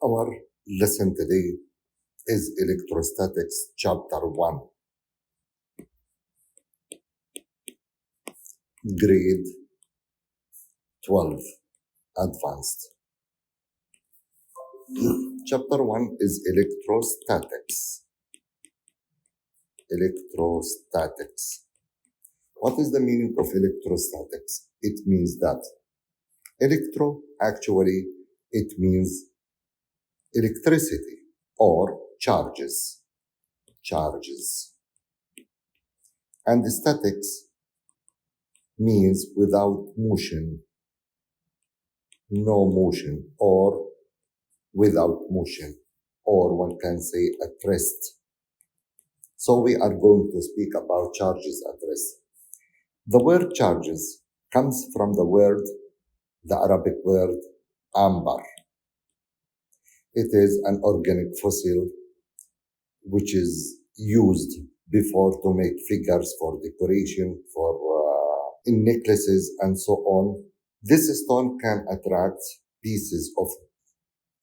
Our lesson today is Electrostatics, Chapter 1, Grade 12, Advanced. Chapter 1 is Electrostatics. Electrostatics. What is the meaning of electrostatics? It means that actually, it means electricity or charges. Charges. And statics means without motion, no motion, or without motion, or one can say at rest. So we are going to speak about charges at rest. The word charges comes from the Arabic word amber. It is an organic fossil which is used before to make figures for decoration, for in necklaces and so on. This stone can attract pieces of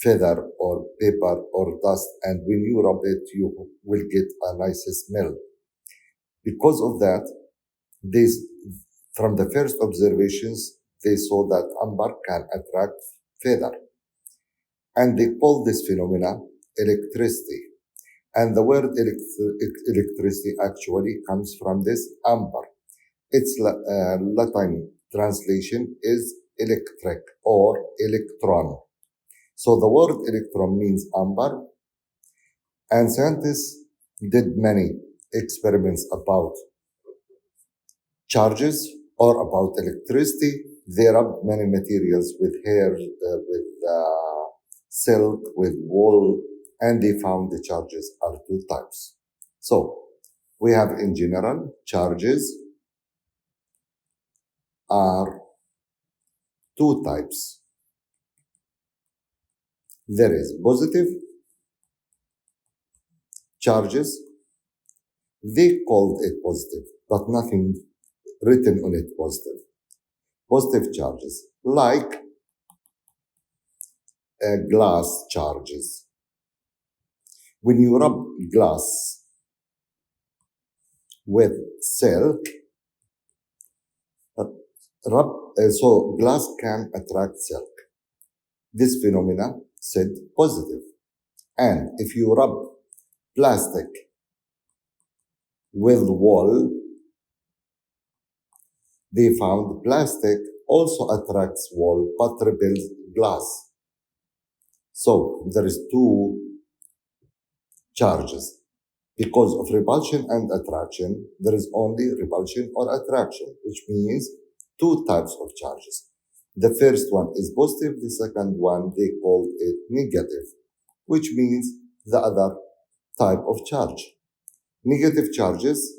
feather or paper or dust, and when you rub it, you will get a nice smell. Because of that, this from the first observations, they saw that amber can attract feather, and they call this phenomena electricity. And the word electricity actually comes from this amber. Its Latin translation is electric or electron. So the word electron means amber, and scientists did many experiments about charges or about electricity. They rubbed many materials with hair, with silk, with wool, and they found the charges are two types. So we have in general charges are two types. There is positive charges. They called it positive, but nothing written on it positive. Positive charges, like glass charges. When you rub glass with silk, so glass can attract silk. This phenomena said positive. And if you rub plastic with wool, they found plastic also attracts wool but repels glass. So there is two charges. Because of repulsion and attraction, there is only repulsion or attraction, which means two types of charges. The first one is positive, the second one they called it negative, which means the other type of charge. Negative charges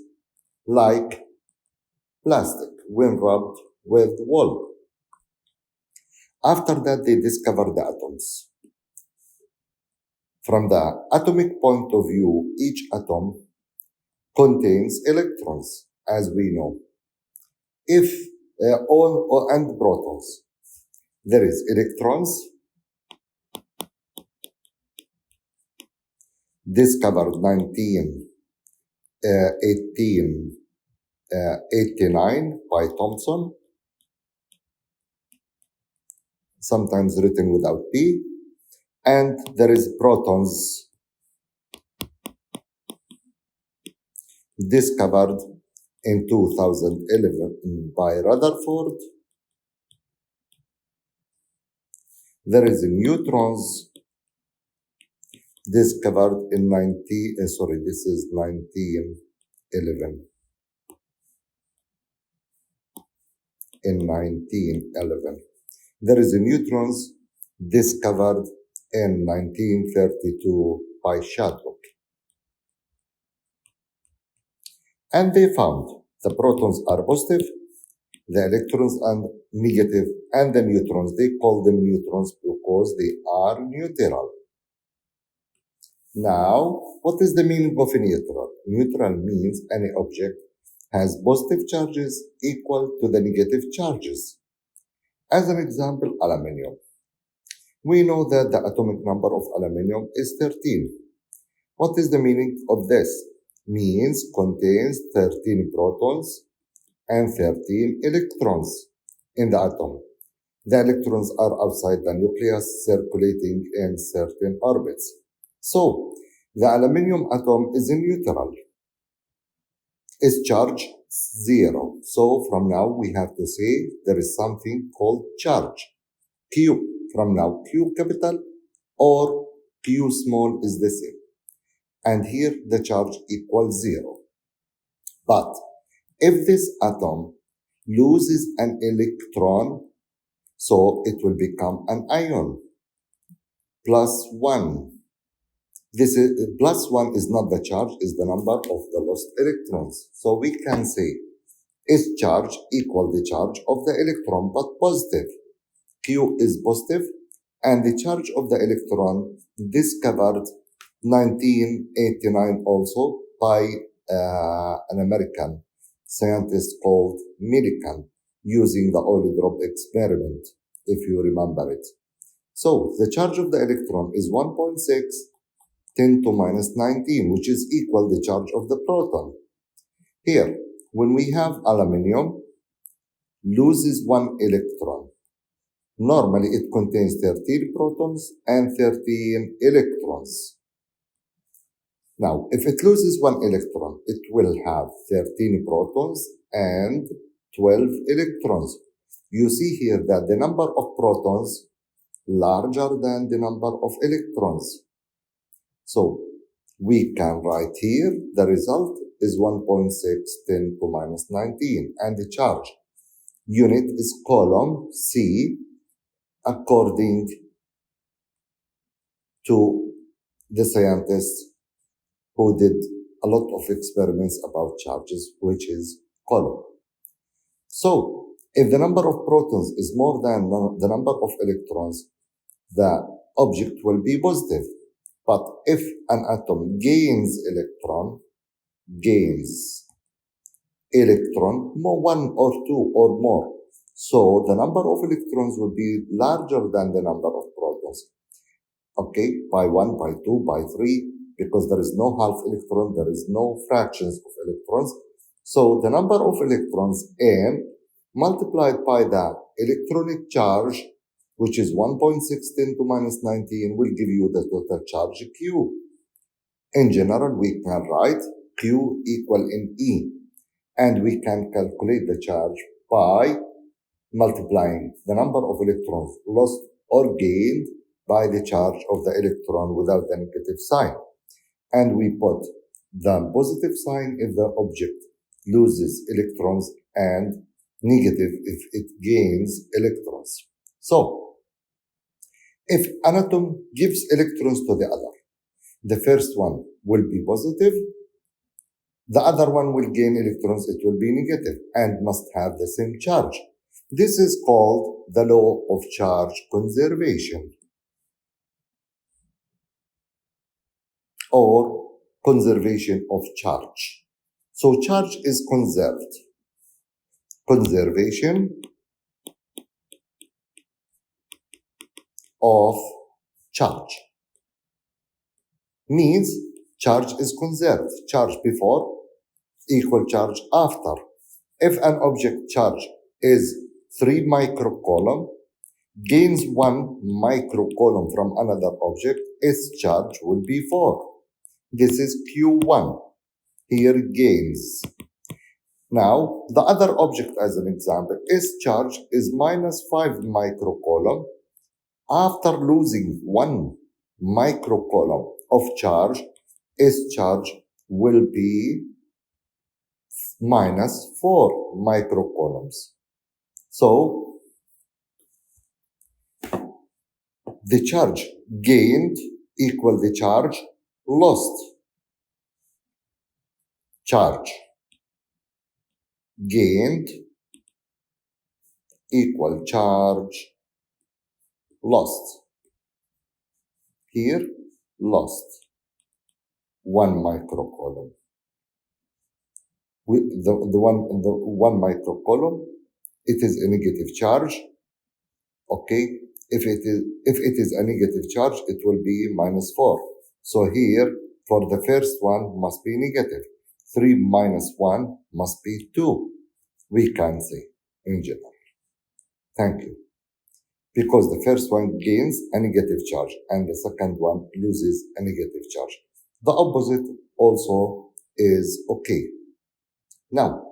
like plastic when rubbed with wool. After that, they discovered the atoms. From the atomic point of view, each atom contains electrons, as we know. If and protons, there is electrons discovered 1889 by Thomson, sometimes written without P, and there is protons discovered in 2011 by Rutherford. There is neutrons discovered in 1911. In 1911. There is neutrons discovered in 1932 by Chadwick. And they found the protons are positive, the electrons are negative, and the neutrons, they call them neutrons because they are neutral. Now, what is the meaning of a neutral? Neutral means any object has positive charges equal to the negative charges. As an example, aluminium. We know that the atomic number of aluminum is 13. What is the meaning of this? Means contains 13 protons and 13 electrons in the atom. The electrons are outside the nucleus circulating in certain orbits. So, the aluminum atom is neutral. Its charge 0. So, from now we have to say there is something called charge. Q. From now, Q capital or Q small is the same. And here the charge equals 0. But if this atom loses an electron, so it will become an ion, plus 1. This is plus 1 is not the charge, is the number of the lost electrons. So we can say its charge equal the charge of the electron, but positive. Q is positive, and the charge of the electron discovered 1989 also by an American scientist called Millikan using the oil drop experiment, if you remember it. So the charge of the electron is 1.6 10 to minus 19, which is equal the charge of the proton. Here, when we have aluminum, loses one electron. Normally, it contains 13 protons and 13 electrons. Now, if it loses one electron, it will have 13 protons and 12 electrons. You see here that the number of protons larger than the number of electrons. So, we can write here the result is 1.6 10 to minus 19, and the charge unit is coulomb C, according to the scientists who did a lot of experiments about charges, which is coulomb. So, if the number of protons is more than the number of electrons, the object will be positive. But if an atom gains electron, one or two or more, so the number of electrons will be larger than the number of protons. Okay, by 1, by 2, by 3, because there is no half electron, there is no fractions of electrons. So the number of electrons M multiplied by the electronic charge, which is 1.16 to minus 19, will give you the total charge Q. In general, we can write Q equal ME, and we can calculate the charge by multiplying the number of electrons lost or gained by the charge of the electron without the negative sign. And we put the positive sign if the object loses electrons and negative if it gains electrons. So, if an atom gives electrons to the other, the first one will be positive, the other one will gain electrons, it will be negative, and must have the same charge. This is called the law of charge conservation, or conservation of charge. So charge is conserved. Conservation of charge means charge is conserved. Charge before equal charge after. If an object charge is 3 microcoulomb, gains 1 microcoulomb from another object, its charge will be 4. This is Q1. Here gains. Now, the other object as an example, its charge is minus 5 microcoulomb. After losing 1 microcoulomb of charge, its charge will be minus 4 microcoulombs. So, the charge gained equal the charge lost. Charge gained equal charge lost. Here, lost 1 microcoulomb. The one microcoulomb, it is a negative charge. Okay, If it is a negative charge, it will be minus 4. So here, for the first one, must be negative. 3 minus 1 must be 2. We can say in general. Thank you. Because the first one gains a negative charge and the second one loses a negative charge. The opposite also is okay. Now,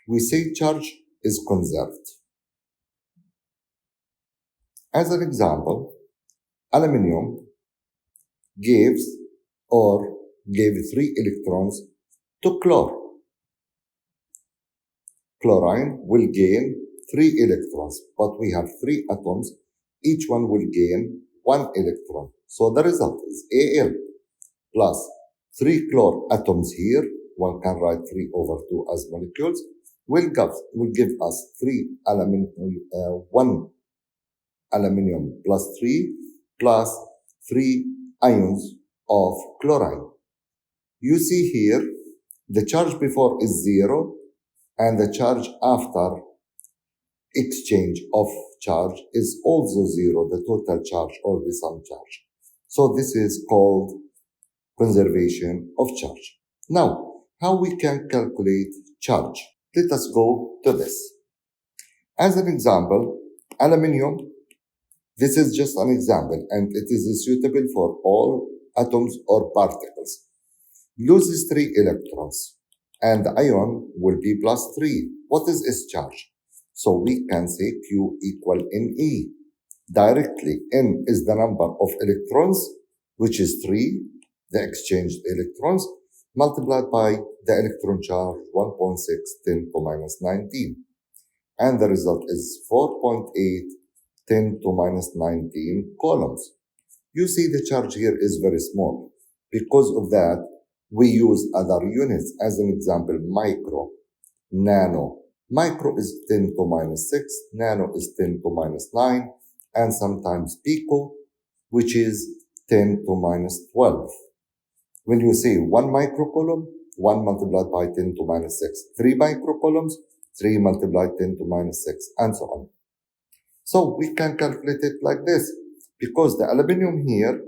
we say charge is conserved. As an example, aluminum gave 3 electrons to chlorine. Chlorine will gain 3 electrons, but we have 3 atoms. Each one will gain 1 electron. So the result is Al plus 3 chlor atoms here. One can write 3 over 2 as molecules. Will give us 1 aluminum plus 3 ions of chlorine. You see here, the charge before is 0 and the charge after exchange of charge is also 0, the total charge or the sum charge. So this is called conservation of charge. Now, how we can calculate charge? Let us go to this. As an example, aluminum, this is just an example and it is suitable for all atoms or particles. Loses 3 electrons and the ion will be plus 3. What is its charge? So we can say Q equal NE. Directly, N is the number of electrons, which is 3, the exchanged electrons, multiplied by the electron charge 1.6 10 to minus 19. And the result is 4.8 10 to minus 19 coulombs. You see the charge here is very small. Because of that, we use other units. As an example, micro, nano. Micro is 10 to minus 6, nano is 10 to minus 9, and sometimes pico, which is 10 to minus 12. When you say 1 microcoulomb, 1 multiplied by 10 to minus 6. 3 microcoulombs, 3 multiplied 10 to minus 6, and so on. So we can calculate it like this. Because the aluminum here,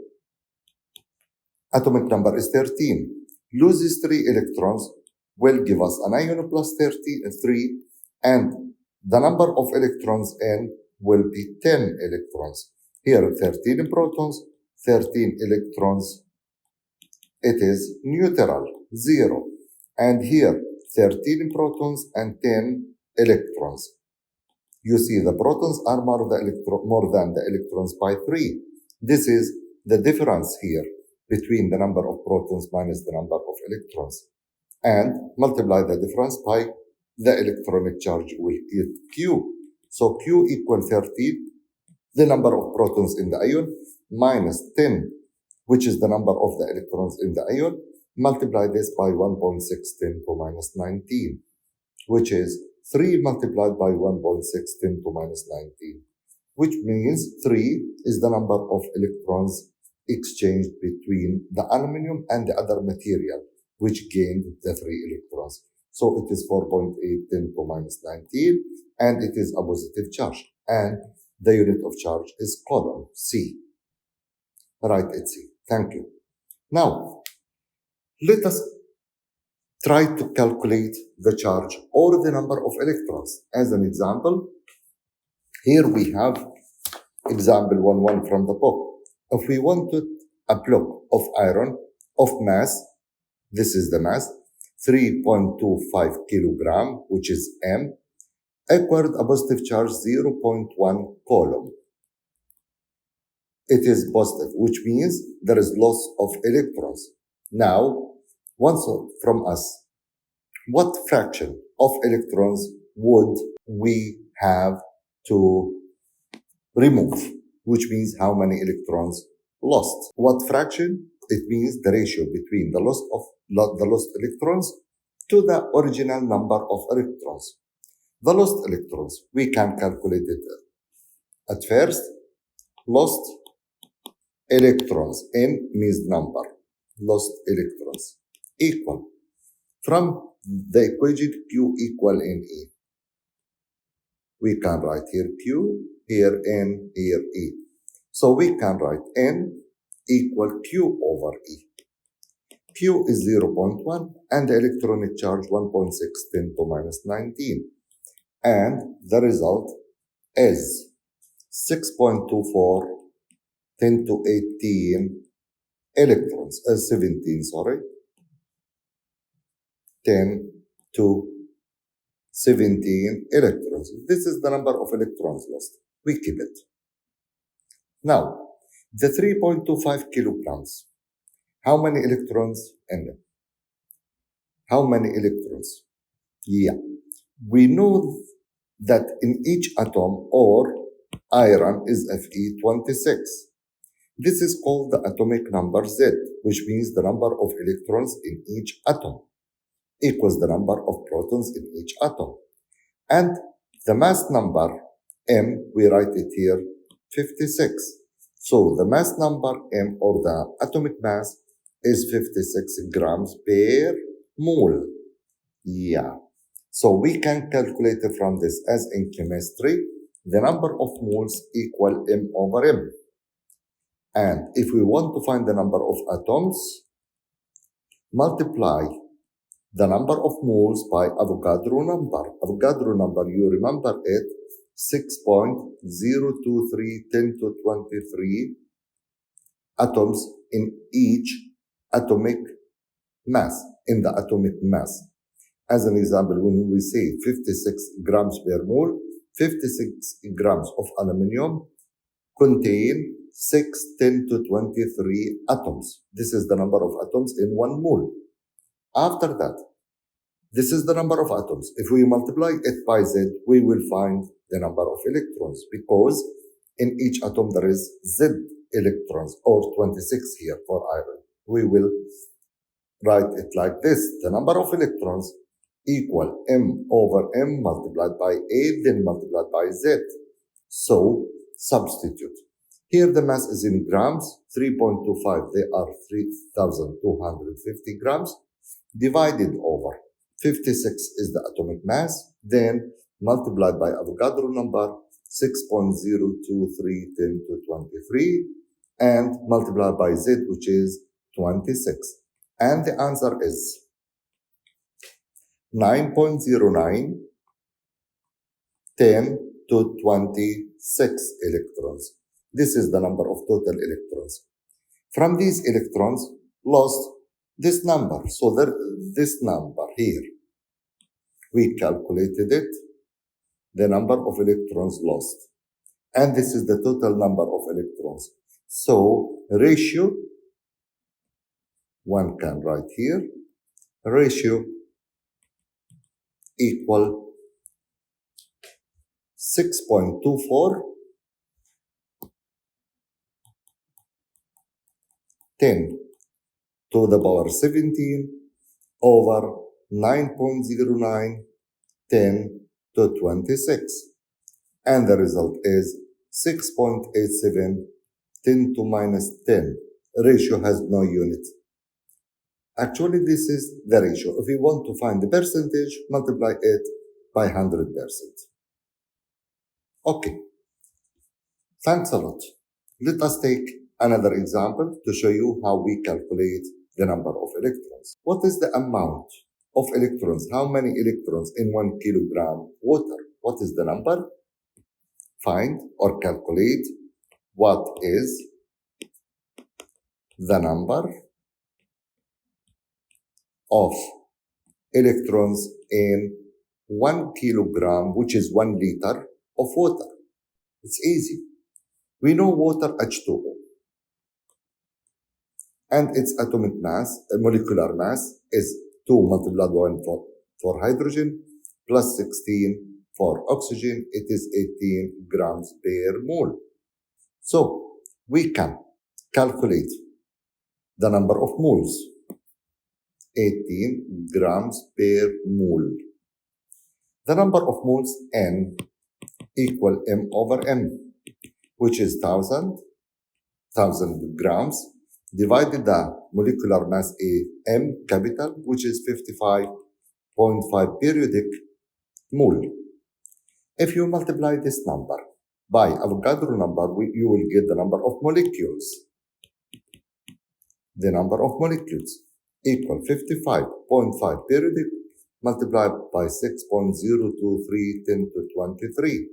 atomic number is 13. Loses 3 electrons, will give us an ion plus 3, and the number of electrons N will be 10 electrons. Here 13 protons, 13 electrons, it is neutral, 0. And here 13 protons and 10 electrons. You see the protons are more than the electrons by 3. This is the difference here between the number of protons minus the number of electrons. And multiply the difference by the electronic charge will get Q. So Q equal 13, the number of protons in the ion, minus 10, which is the number of the electrons in the ion, multiply this by 1.6 10 to minus 19, which is 3 multiplied by 1.6 10 to minus 19, which means 3 is the number of electrons exchanged between the aluminum and the other material, which gained the 3 electrons. So it is 4.8 10 to minus 19, and it is a positive charge. And the unit of charge is coulomb, C. Write it C. Thank you. Now, let us try to calculate the charge or the number of electrons. As an example, here we have example 1.1 from the book. If we wanted a block of iron of mass, this is the mass, 3.25 kilogram, which is M, acquired a positive charge 0.1 coulomb. It is positive, which means there is loss of electrons. Now, once from us, what fraction of electrons would we have to remove? Which means how many electrons lost. What fraction? It means the ratio between the lost electrons to the original number of electrons. The lost electrons, we can calculate it at first. Lost electrons, N means number, lost electrons, equal. From the equation Q equal NE, we can write here Q here N, here E. So we can write N equal Q over E. Q is 0.1 and the electronic charge 1.6 10 to minus 19. And the result is 6.24 10 to 18 electrons, 17, sorry, 10 to 17 electrons. This is the number of electrons lost. We keep it. Now, the 3.25 kilograms, how many electrons in it? How many electrons? Yeah, we know that in each atom or iron is Fe26. This is called the atomic number Z, which means the number of electrons in each atom equals the number of protons in each atom. And the mass number M, we write it here, 56. So the mass number M, or the atomic mass, is 56 grams per mole. Yeah. So we can calculate from this, as in chemistry, the number of moles equal M over M. And if we want to find the number of atoms, multiply the number of moles by Avogadro number. Avogadro number, you remember it, 6.023 10 to 23 atoms in each atomic mass, in the atomic mass. As an example, when we say 56 grams per mole, 56 grams of aluminum contain 6 10 to 23 atoms. This is the number of atoms in 1 mole. After that, this is the number of atoms. If we multiply it by Z, we will find the number of electrons, because in each atom there is Z electrons, or 26 here for iron. We will write it like this. The number of electrons equal M over M multiplied by A, then multiplied by Z. So substitute. Here the mass is in grams, 3.25, they are 3,250 grams, divided over 56 is the atomic mass, then multiplied by Avogadro number, 6.023 10 to 23, and multiplied by Z, which is 26. And the answer is 9.09 10 to 26 electrons. This is the number of total electrons. From these electrons, lost this number. So this number here, we calculated it, the number of electrons lost. And this is the total number of electrons. So ratio, one can write here, ratio equal 6.24 10 to the power 17 over 9.09 10 to 26. And the result is 6.87 10 to minus 10. Ratio has no unit. Actually, this is the ratio. If you want to find the percentage, multiply it by 100%. Okay. Thanks a lot. Let us take another example to show you how we calculate the number of electrons. What is the amount of electrons? How many electrons in 1 kilogram water? What is the number? Find or calculate what is the number of electrons in 1 kilogram, which is 1 liter of water. It's easy. We know water H2O. And its atomic mass, molecular mass, is 2 multiplied by 1 for hydrogen, plus 16 for oxygen. It is 18 grams per mole. So we can calculate the number of moles. 18 grams per mole. The number of moles N equal M over M, which is 1,000 grams, divided the molecular mass A, M capital, which is 55.5 periodic mole. If you multiply this number by Avogadro number, you will get the number of molecules. The number of molecules equal 55.5 periodic multiplied by 6.023 10 to 23.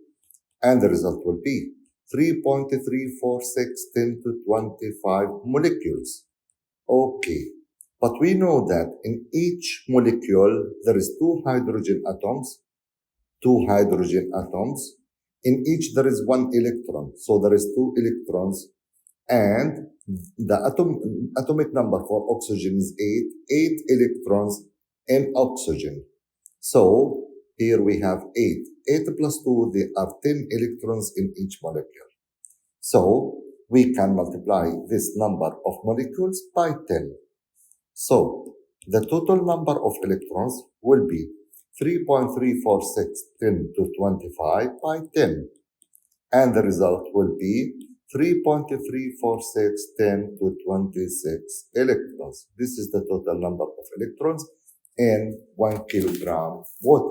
And the result will be 3.346 10 to 25 molecules. Okay, but we know that in each molecule there is two hydrogen atoms. In each there is one electron, so there is two electrons, and the atomic number for oxygen is 8 electrons in oxygen. So here we have 8 plus 2, there are 10 electrons in each molecule. So we can multiply this number of molecules by 10. So the total number of electrons will be 3.346 10 to 25 by 10. And the result will be 3.346 10 to 26 electrons. This is the total number of electrons in 1 kilogram water.